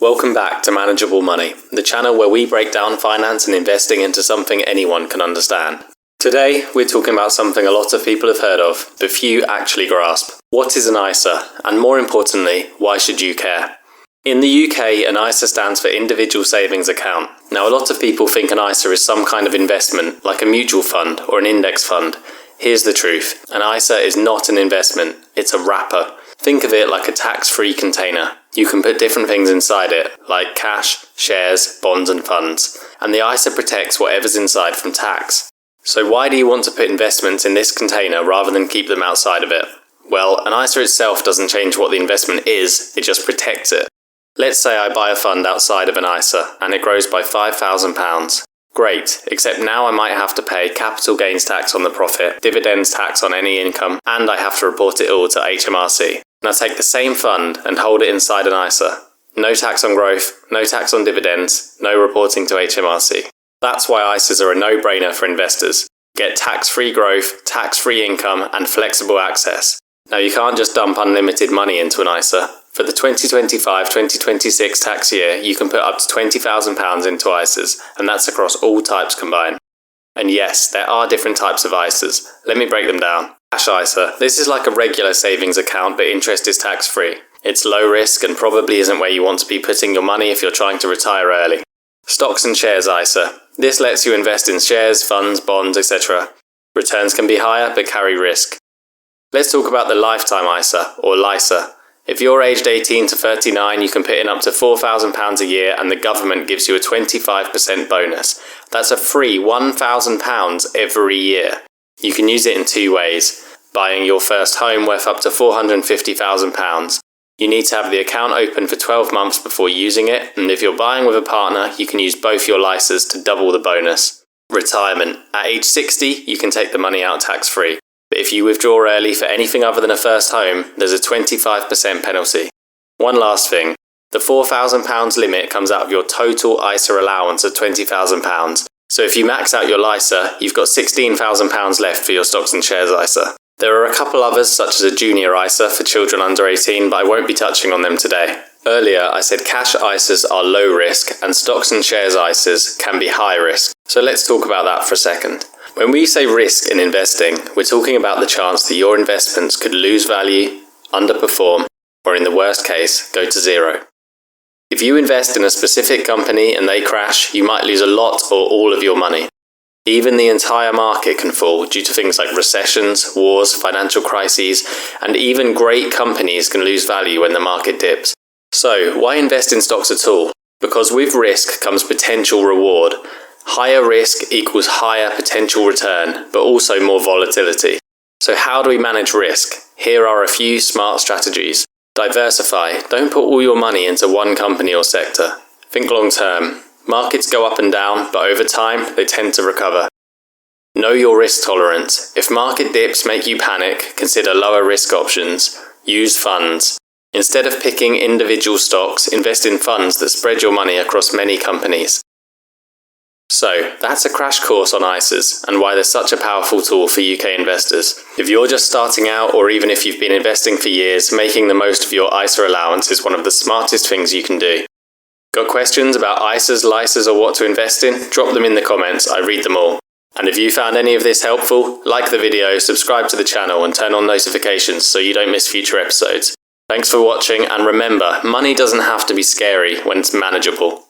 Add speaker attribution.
Speaker 1: Welcome back to Manageable Money, the channel where we break down finance and investing into something anyone can understand. Today, we're talking about something a lot of people have heard of, but few actually grasp. What is an ISA? And more importantly, why should you care? In the UK, an ISA stands for Individual Savings Account. Now, a lot of people think an ISA is some kind of investment, like a mutual fund or an index fund. Here's the truth. An ISA is not an investment, it's a wrapper. Think of it like a tax-free container. You can put different things inside it, like cash, shares, bonds and funds. And the ISA protects whatever's inside from tax. So why do you want to put investments in this container rather than keep them outside of it? Well, an ISA itself doesn't change what the investment is, it just protects it. Let's say I buy a fund outside of an ISA and it grows by £5,000. Great, except now I might have to pay capital gains tax on the profit, dividends tax on any income, and I have to report it all to HMRC. Now take the same fund and hold it inside an ISA. No tax on growth, no tax on dividends, no reporting to HMRC. That's why ISAs are a no-brainer for investors. Get tax-free growth, tax-free income, and flexible access. Now you can't just dump unlimited money into an ISA. For the 2025-2026 tax year, you can put up to £20,000 into ISAs, and that's across all types combined. And yes, there are different types of ISAs. Let me break them down. Cash ISA. This is like a regular savings account, but interest is tax-free. It's low risk and probably isn't where you want to be putting your money if you're trying to retire early. Stocks and shares ISA. This lets you invest in shares, funds, bonds, etc. Returns can be higher, but carry risk. Let's talk about the Lifetime ISA, or LISA. If you're aged 18 to 39, you can put in up to £4,000 a year and the government gives you a 25% bonus. That's a free £1,000 every year. You can use it in two ways. Buying your first home worth up to £450,000. You need to have the account open for 12 months before using it, and if you're buying with a partner, you can use both your LISAs to double the bonus. Retirement. At age 60, you can take the money out tax-free. But if you withdraw early for anything other than a first home, there's a 25% penalty. One last thing. The £4,000 limit comes out of your total ISA allowance of £20,000. So if you max out your LISA, you've got £16,000 left for your stocks and shares ISA. There are a couple others, such as a junior ISA for children under 18, but I won't be touching on them today. Earlier, I said cash ISAs are low risk and stocks and shares ISAs can be high risk. So let's talk about that for a second. When we say risk in investing, we're talking about the chance that your investments could lose value, underperform, or in the worst case, go to zero. If you invest in a specific company and they crash, you might lose a lot or all of your money. Even the entire market can fall due to things like recessions, wars, financial crises, and even great companies can lose value when the market dips. So, why invest in stocks at all? Because with risk comes potential reward. Higher risk equals higher potential return, but also more volatility. So how do we manage risk? Here are a few smart strategies. Diversify. Don't put all your money into one company or sector. Think long term. Markets go up and down, but over time, they tend to recover. Know your risk tolerance. If market dips make you panic, consider lower risk options. Use funds. Instead of picking individual stocks, invest in funds that spread your money across many companies. So, that's a crash course on ISAs and why they're such a powerful tool for UK investors. If you're just starting out, or even if you've been investing for years, making the most of your ISA allowance is one of the smartest things you can do. Got questions about ISAs, LISAs, or what to invest in? Drop them in the comments, I read them all. And if you found any of this helpful, like the video, subscribe to the channel and turn on notifications so you don't miss future episodes. Thanks for watching, and remember, money doesn't have to be scary when it's manageable.